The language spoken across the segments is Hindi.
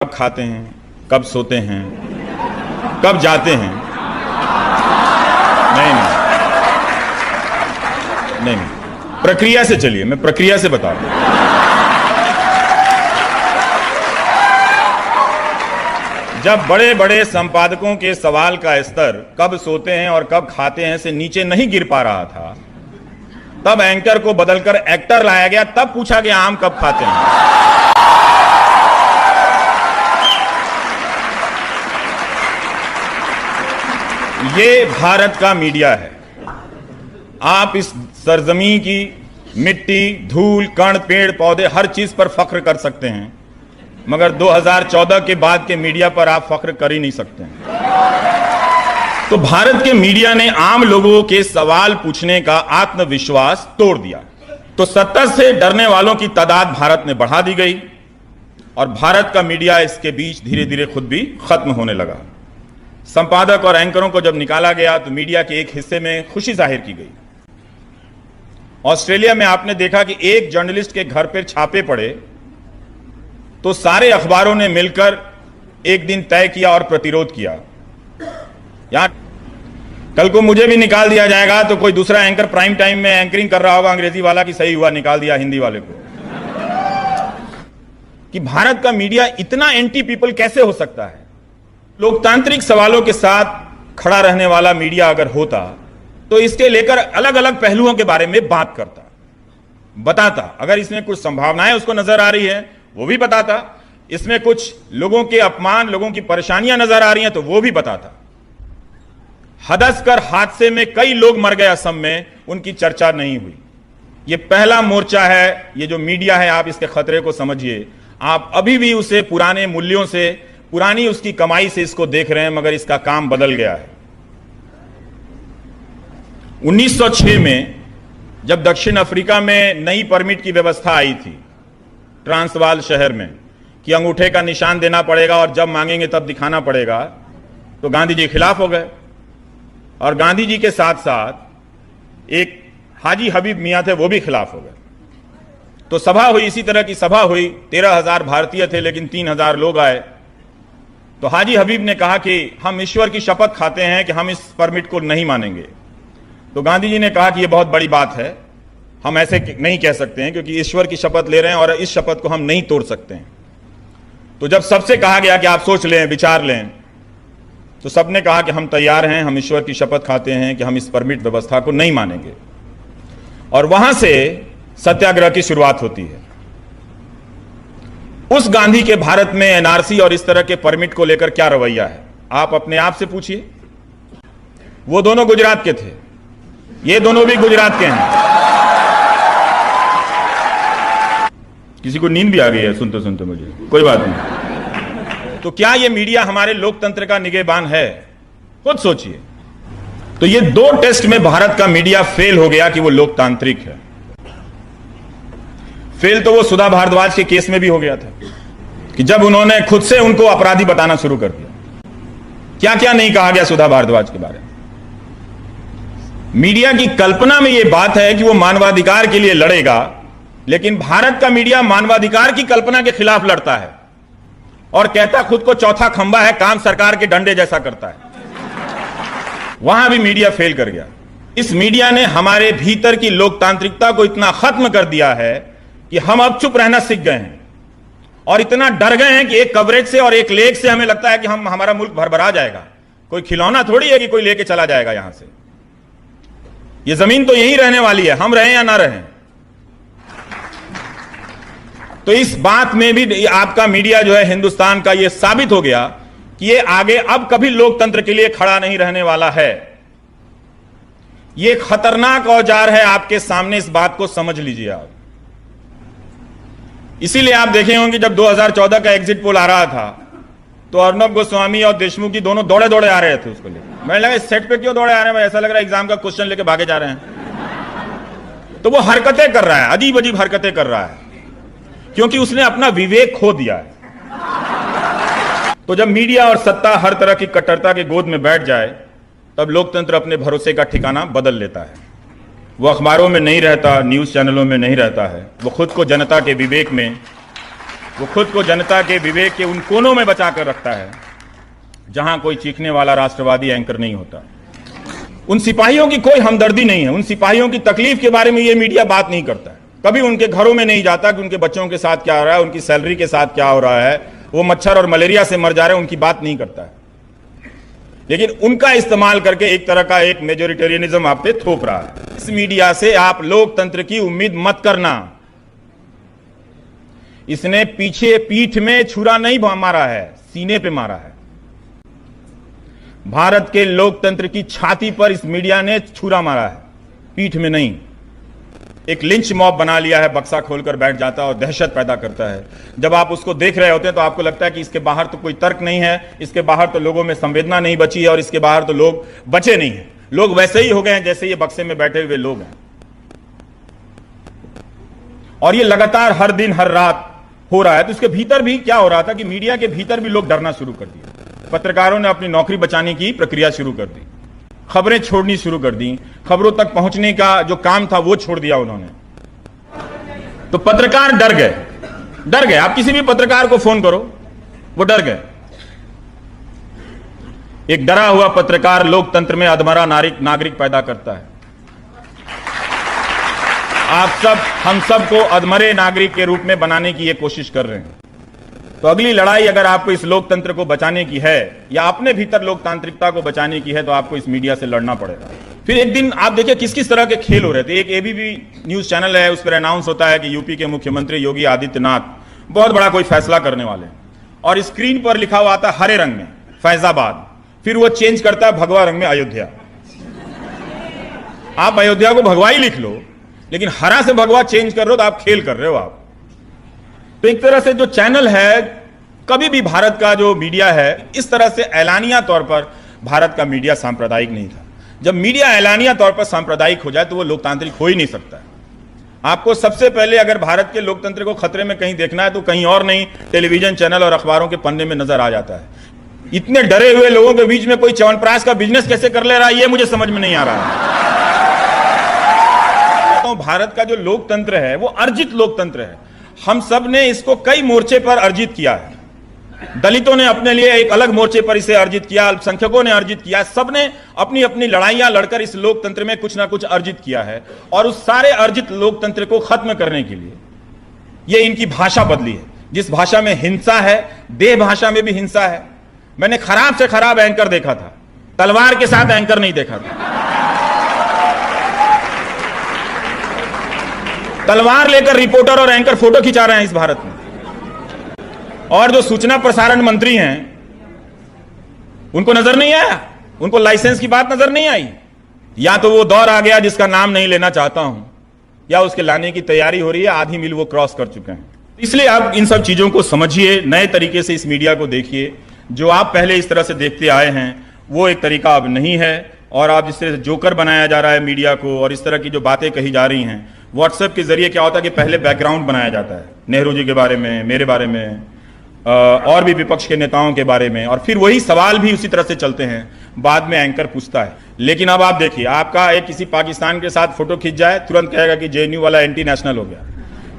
कब खाते हैं, कब सोते हैं, कब जाते हैं। नहीं नहीं नहीं, प्रक्रिया से चलिए, मैं प्रक्रिया से बता रहा हूं। जब बड़े बड़े संपादकों के सवाल का स्तर कब सोते हैं और कब खाते हैं से नीचे नहीं गिर पा रहा था, तब एंकर को बदलकर एक्टर लाया गया, तब पूछा गया आम कब खाते हैं। ये भारत का मीडिया है। आप इस सरजमीन की मिट्टी, धूल, कण, पेड़ पौधे हर चीज पर फख्र कर सकते हैं, मगर 2014 के बाद के मीडिया पर आप फख्र कर ही नहीं सकते हैं। तो भारत के मीडिया ने आम लोगों के सवाल पूछने का आत्मविश्वास तोड़ दिया। तो सत्ता से डरने वालों की तादाद भारत में बढ़ा दी गई और भारत का मीडिया इसके बीच धीरे धीरे खुद भी खत्म होने लगा। संपादक और एंकरों को जब निकाला गया तो मीडिया के एक हिस्से में खुशी जाहिर की गई। ऑस्ट्रेलिया में आपने देखा कि एक जर्नलिस्ट के घर पर छापे पड़े तो सारे अखबारों ने मिलकर एक दिन तय किया और प्रतिरोध किया। यहां कल को मुझे भी निकाल दिया जाएगा तो कोई दूसरा एंकर प्राइम टाइम में एंकरिंग कर रहा होगा अंग्रेजी वाला कि सही हुआ, निकाल दिया हिंदी वाले को। कि भारत का मीडिया इतना एंटी पीपल कैसे हो सकता है। लोकतांत्रिक सवालों के साथ खड़ा रहने वाला मीडिया अगर होता तो इसके लेकर अलग अलग पहलुओं के बारे में बात करता, बताता। अगर इसमें कुछ संभावनाएं उसको नजर आ रही है वो भी बताता, इसमें कुछ लोगों के अपमान, लोगों की परेशानियां नजर आ रही हैं तो वो भी बताता। हदसकर हादसे में कई लोग मर गए असम में, उनकी चर्चा नहीं हुई। ये पहला मोर्चा है, ये जो मीडिया है, आप इसके खतरे को समझिए। आप अभी भी उसे पुराने मूल्यों से, पुरानी उसकी कमाई से इसको देख रहे हैं, मगर इसका काम बदल गया है। 1906 में जब दक्षिण अफ्रीका में नई परमिट की व्यवस्था आई थी ट्रांसवाल शहर में कि अंगूठे का निशान देना पड़ेगा और जब मांगेंगे तब दिखाना पड़ेगा, तो गांधी जी खिलाफ हो गए। और गांधी जी के साथ साथ एक हाजी हबीब मियां थे, वो भी खिलाफ हो गए। तो सभा हुई, इसी तरह की सभा हुई। 13,000 भारतीय थे लेकिन 3,000 लोग आए। तो हाजी हबीब ने कहा कि हम ईश्वर की शपथ खाते हैं कि हम इस परमिट को नहीं मानेंगे। तो गांधी जी ने कहा कि यह बहुत बड़ी बात है, हम ऐसे नहीं कह सकते हैं क्योंकि ईश्वर की शपथ ले रहे हैं और इस शपथ को हम नहीं तोड़ सकते हैं। तो जब सबसे कहा गया कि आप सोच लें, विचार लें, तो सबने कहा कि हम तैयार हैं, हम ईश्वर की शपथ खाते हैं कि हम इस परमिट व्यवस्था को नहीं मानेंगे। और वहां से सत्याग्रह की शुरुआत होती है। उस गांधी के भारत में एनआरसी और इस तरह के परमिट को लेकर क्या रवैया है, आप अपने आप से पूछिए। वो दोनों गुजरात के थे, ये दोनों भी गुजरात के हैं। किसी को नींद भी आ गई है सुनते सुनते, मुझे कोई बात नहीं। तो क्या ये मीडिया हमारे लोकतंत्र का निगहबान है? खुद सोचिए। तो ये दो टेस्ट में भारत का मीडिया फेल हो गया कि वो लोकतांत्रिक है। फेल तो वो सुधा भारद्वाज के केस में भी हो गया था कि जब उन्होंने खुद से उनको अपराधी बताना शुरू कर दिया। क्या क्या नहीं कहा गया सुधा भारद्वाज के बारे में। मीडिया की कल्पना में यह बात है कि वो मानवाधिकार के लिए लड़ेगा, लेकिन भारत का मीडिया मानवाधिकार की कल्पना के खिलाफ लड़ता है और कहता खुद को चौथा खंबा है, काम सरकार के डंडे जैसा करता है। वहां भी मीडिया फेल कर गया। इस मीडिया ने हमारे भीतर की लोकतांत्रिकता को इतना खत्म कर दिया है कि हम अब चुप रहना सीख गए हैं और इतना डर गए हैं कि एक कवरेज से और एक लेख से हमें लगता है कि हमारा मुल्क भरभरा जाएगा। कोई खिलौना थोड़ी है कि कोई लेके चला जाएगा यहां से। ये जमीन तो यहीं रहने वाली है, हम रहें या ना रहें। तो इस बात में भी आपका मीडिया जो है हिंदुस्तान का, ये साबित हो गया कि ये आगे अब कभी लोकतंत्र के लिए खड़ा नहीं रहने वाला है। ये खतरनाक औजार है आपके सामने, इस बात को समझ लीजिए आप। इसीलिए आप देखे होंगे जब 2014 का एग्जिट पोल आ रहा था तो अर्नब गोस्वामी और देशमुख जी दोनों दौड़े दौड़े आ रहे थे उसको लेकर। मैंने लगा इस सेट पे क्यों दौड़े आ रहे हैं, ऐसा लग रहा है एग्जाम का क्वेश्चन लेके भागे जा रहे हैं। तो वो हरकतें कर रहा है, अजीब अजीब हरकतें कर रहा है, क्योंकि उसने अपना विवेक खो दिया है। तो जब मीडिया और सत्ता हर तरह की कट्टरता के गोद में बैठ जाए तब लोकतंत्र अपने भरोसे का ठिकाना बदल लेता है। वो अखबारों में नहीं रहता, न्यूज चैनलों में नहीं रहता है, वो खुद को जनता के विवेक में वो खुद को जनता के विवेक के उन कोनों में बचा कर रखता है जहां कोई चीखने वाला राष्ट्रवादी एंकर नहीं होता। उन सिपाहियों की कोई हमदर्दी नहीं है, उन सिपाहियों की तकलीफ के बारे में ये मीडिया बात नहीं करता है। कभी उनके घरों में नहीं जाता कि उनके बच्चों के साथ क्या हो रहा है, उनकी सैलरी के साथ क्या हो रहा है, वो मच्छर और मलेरिया से मर जा रहे हैं, उनकी बात नहीं करता है। लेकिन उनका इस्तेमाल करके एक तरह का एक मेजोरिटेरियनिज्म आप पे थोप रहा है। इस मीडिया से आप लोकतंत्र की उम्मीद मत करना। इसने पीछे पीठ में छुरा नहीं मारा है, सीने पे मारा है। भारत के लोकतंत्र की छाती पर इस मीडिया ने छुरा मारा है, पीठ में नहीं। एक लिंच मॉब बना लिया है, बक्सा खोलकर बैठ जाता है और दहशत पैदा करता है। जब आप उसको देख रहे होते हैं तो आपको लगता है कि इसके बाहर तो कोई तर्क नहीं है, इसके बाहर तो लोगों में संवेदना नहीं बची है और इसके बाहर तो लोग बचे नहीं हैं। लोग वैसे ही हो गए हैं जैसे ये बक्से में बैठे हुए लोग हैं। और ये लगातार हर दिन हर रात हो रहा है। तो इसके भीतर भी क्या हो रहा था कि मीडिया के भीतर भी लोग डरना शुरू कर दिए। पत्रकारों ने अपनी नौकरी बचाने की प्रक्रिया शुरू कर दी, खबरें छोड़नी शुरू कर दी, खबरों तक पहुंचने का जो काम था वो छोड़ दिया उन्होंने। तो पत्रकार डर गए। आप किसी भी पत्रकार को फोन करो, वो डर गए। एक डरा हुआ पत्रकार लोकतंत्र में अधमरा नागरिक पैदा करता है। आप सब, हम सब को अधमरे नागरिक के रूप में बनाने की ये कोशिश कर रहे हैं। तो अगली लड़ाई अगर आपको इस लोकतंत्र को बचाने की है या अपने भीतर लोकतांत्रिकता को बचाने की है तो आपको इस मीडिया से लड़ना पड़ेगा। फिर एक दिन आप देखिए किस किस तरह के खेल हो रहे थे। एक एबीपी न्यूज चैनल है, उस पर अनाउंस होता है कि यूपी के मुख्यमंत्री योगी आदित्यनाथ बहुत बड़ा कोई फैसला करने वाले हैं और स्क्रीन पर लिखा हुआ आता हरे रंग में फैजाबाद, फिर वो चेंज करता है भगवा रंग में अयोध्या। आप अयोध्या को भगवा ही लिख लो, लेकिन हरा से भगवा चेंज कर रहे हो तो आप खेल कर रहे हो आप। तो एक तरह से जो चैनल है, कभी भी भारत का जो मीडिया है इस तरह से ऐलानिया तौर पर भारत का मीडिया सांप्रदायिक नहीं था। जब मीडिया ऐलानिया तौर पर सांप्रदायिक हो जाए तो वो लोकतांत्रिक हो ही नहीं सकता है। आपको सबसे पहले अगर भारत के लोकतंत्र को खतरे में कहीं देखना है तो कहीं और नहीं, टेलीविजन चैनल और अखबारों के पन्ने में नजर आ जाता है। इतने डरे हुए लोगों के बीच में कोई च्यवनप्राश का बिजनेस कैसे कर ले रहा है ये मुझे समझ में नहीं आ रहा है। तो भारत का जो लोकतंत्र है वो अर्जित लोकतंत्र है। हम सब ने इसको कई मोर्चे पर अर्जित किया है। दलितों ने अपने लिए एक अलग मोर्चे पर इसे अर्जित किया, अल्पसंख्यकों ने अर्जित किया, सबने अपनी अपनी लड़ाइयां लड़कर इस लोकतंत्र में कुछ ना कुछ अर्जित किया है। और उस सारे अर्जित लोकतंत्र को खत्म करने के लिए ये इनकी भाषा बदली है। जिस भाषा में हिंसा है, देह भाषा में भी हिंसा है। मैंने खराब से खराब एंकर देखा था, तलवार के साथ एंकर नहीं देखा था। तलवार लेकर रिपोर्टर और एंकर फोटो खिंचा रहे हैं इस भारत में। और जो सूचना प्रसारण मंत्री हैं उनको नजर नहीं आया, उनको लाइसेंस की बात नजर नहीं आई। या तो वो दौर आ गया जिसका नाम नहीं लेना चाहता हूं, या उसके लाने की तैयारी हो रही है, आधी मील वो क्रॉस कर चुके हैं। इसलिए आप इन सब चीजों को समझिए, नए तरीके से इस मीडिया को देखिए। जो आप पहले इस तरह से देखते आए हैं वो एक तरीका अब नहीं है। और आप जिस तरह से जोकर बनाया जा रहा है मीडिया को और इस तरह की जो बातें कही जा रही हैं व्हाट्सएप के जरिए, क्या होता है कि पहले बैकग्राउंड बनाया जाता है नेहरू जी के बारे में, मेरे बारे में, और भी विपक्ष के नेताओं के बारे में, और फिर वही सवाल भी उसी तरह से चलते हैं। बाद में एंकर पूछता है। लेकिन अब आप देखिए, आपका एक किसी पाकिस्तान के साथ फोटो खींच जाए, तुरंत कहेगा कि जेएनयू वाला एंटी नेशनल हो गया।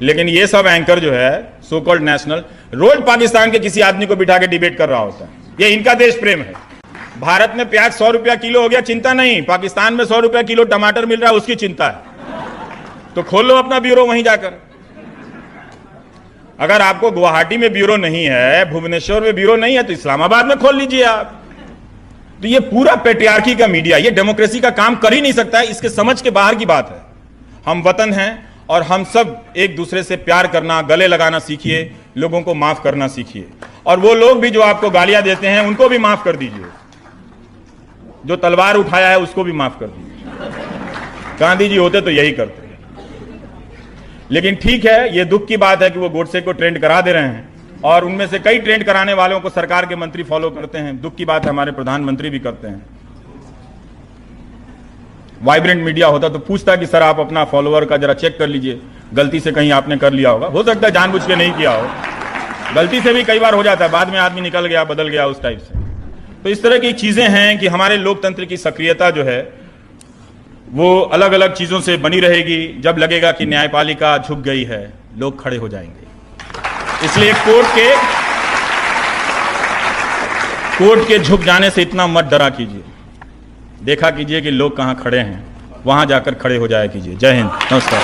लेकिन ये सब एंकर जो है सो कॉल्ड नेशनल, रोज पाकिस्तान के किसी आदमी को बिठा के डिबेट कर रहा होता है। ये इनका देश प्रेम है। भारत में प्याज 100 रुपया किलो हो गया, चिंता नहीं। पाकिस्तान में 100 रुपया किलो टमाटर मिल रहा है, उसकी चिंता है। तो खोल लो अपना ब्यूरो वहीं जाकर। अगर आपको गुवाहाटी में ब्यूरो नहीं है, भुवनेश्वर में ब्यूरो नहीं है, तो इस्लामाबाद में खोल लीजिए आप। तो ये पूरा पेट्रियार्की का मीडिया, ये डेमोक्रेसी का काम कर ही नहीं सकता है। इसके समझ के बाहर की बात है। हम वतन हैं और हम सब एक दूसरे से प्यार करना, गले लगाना सीखिए, लोगों को माफ करना सीखिए। और वो लोग भी जो आपको गालियां देते हैं उनको भी माफ कर दीजिए। जो तलवार उठाया है उसको भी माफ कर दीजिए। गांधी जी होते तो यही करते। लेकिन ठीक है, ये दुख की बात है कि वो गोडसे को ट्रेंड करा दे रहे हैं और उनमें से कई ट्रेंड कराने वालों को सरकार के मंत्री फॉलो करते हैं। दुख की बात है, हमारे प्रधानमंत्री भी करते हैं। वाइब्रेंट मीडिया होता तो पूछता कि सर आप अपना फॉलोअर का जरा चेक कर लीजिए, गलती से कहीं आपने कर लिया होगा। हो सकता है जानबूझ के नहीं किया हो, गलती से भी कई बार हो जाता है, बाद में आदमी निकल गया, बदल गया, उस टाइप से। तो इस तरह की चीजें हैं कि हमारे लोकतंत्र की सक्रियता जो है वो अलग अलग चीजों से बनी रहेगी। जब लगेगा कि न्यायपालिका झुक गई है, लोग खड़े हो जाएंगे। इसलिए कोर्ट के झुक जाने से इतना मत डरा कीजिए, देखा कीजिए कि लोग कहां खड़े हैं, वहां जाकर खड़े हो जाया कीजिए। जय हिंद, नमस्कार।